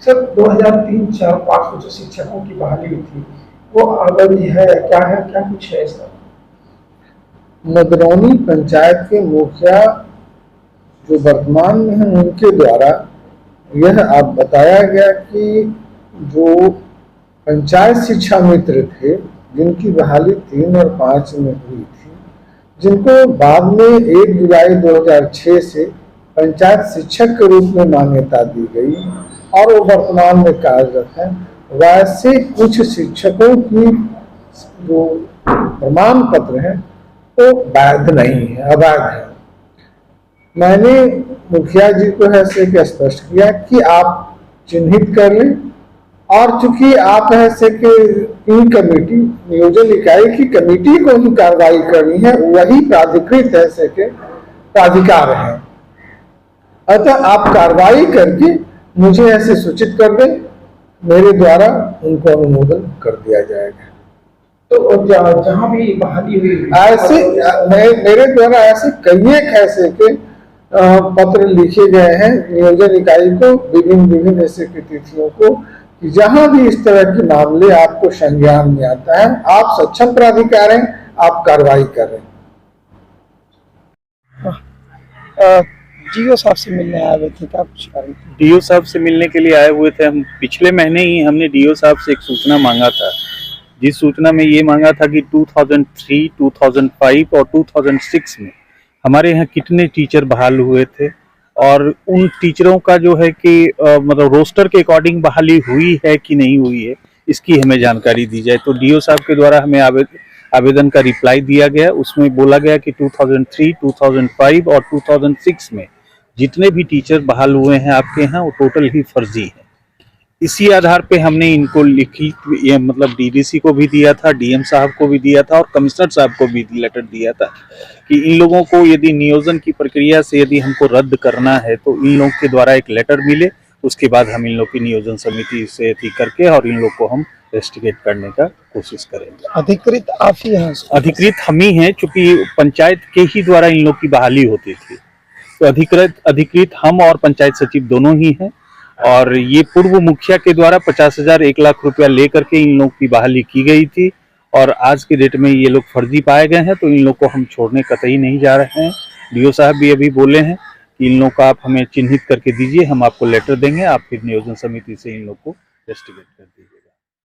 Sir 2003-4-5 में जो शिक्षकों की बहाली हुई थी वो अवधि है क्या है, क्या कुछ है इसका? मदरौनी पंचायत के मुखिया जो वर्तमान में हैं उनके द्वारा यह आप बताया गया कि जो पंचायत शिक्षा मित्र थे जिनकी बहाली 3 और 5 में हुई थी, जिनको बाद में 1 जुलाई 2006 से पंचायत शिक्षक के रूप में मान्यता दी गई और वो वर्तमान में कार्यरत हैं, वैसे कुछ शिक्षकों की जो प्रमाण पत्र हैं वो वैध नहीं है, अवैध है। मैंने मुखिया जी को ऐसे के स्पष्ट किया कि आप चिन्हित कर लें और चूंकि आप ऐसे के कमेटी नियोजन इकाई की कमेटी को ही कार्रवाई करनी है, वही प्राधिकृत ऐसे के प्राधिकार है, अतः आप कार्रवाई करके मुझे ऐसे सूचित कर दें, मेरे द्वारा उनको अनुमोदन कर दिया जाएगा। तो जहां भी बहाली हुई ऐसे मेरे द्वारा ऐसे कई ऐसे के पत्र लिखे गए हैं नियोजन इकाई को विभिन्न ऐसे की तिथियों को कि जहां भी इस तरह के मामले आपको संज्ञान में आता है, आप सक्षम प्राधिकार हैं, आप कार्रवाई कर रहे हैं। डीओ साहब से मिलने आए हुए थे, क्या कुछ कारण? डीओ साहब से मिलने के लिए आए हुए थे हम। पिछले महीने ही हमने डीओ साहब से एक सूचना मांगा था, जिस सूचना में ये मांगा था कि 2003, 2005 और 2006 में हमारे यहाँ कितने टीचर बहाल हुए थे और उन टीचरों का जो है कि मतलब रोस्टर के अकॉर्डिंग बहाली हुई है कि नहीं हुई है, इसकी हमें जानकारी दी जाए। तो डीओ साहब के द्वारा हमें आवेदन का रिप्लाई दिया गया। उसमें बोला गया कि 2003, 2005 और 2006 में जितने भी टीचर बहाल हुए हैं आपके यहाँ वो टोटल ही फर्जी है। इसी आधार पे हमने इनको लिखी, ये मतलब डीडीसी को भी दिया था, डीएम साहब को भी दिया था और कमिश्नर साहब को भी लेटर दिया था कि इन लोगों को यदि नियोजन की प्रक्रिया से यदि हमको रद्द करना है तो इन लोग के द्वारा एक लेटर मिले, उसके बाद हम इन लोग की नियोजन समिति से अथी करके और इन लोग को हम इन्वेस्टिगेट करने का कोशिश करेंगे। अधिकृत आप ही हैं? अधिकृत हम ही हैं, चूंकि पंचायत के ही द्वारा इन लोग की बहाली होती थी, तो अधिकृत हम और पंचायत सचिव दोनों ही हैं। और ये पूर्व मुखिया के द्वारा 50,000 1 लाख रुपया लेकर के इन लोग की बहाली की गई थी और आज के डेट में ये लोग फर्जी पाए गए हैं, तो इन लोग को हम छोड़ने कतई नहीं जा रहे हैं। डीओ साहब भी अभी बोले हैं कि इन लोग का आप हमें चिन्हित करके दीजिए, हम आपको लेटर देंगे, आप फिर नियोजन समिति से इन लोग को इन्वेस्टिगेट कर दीजिए।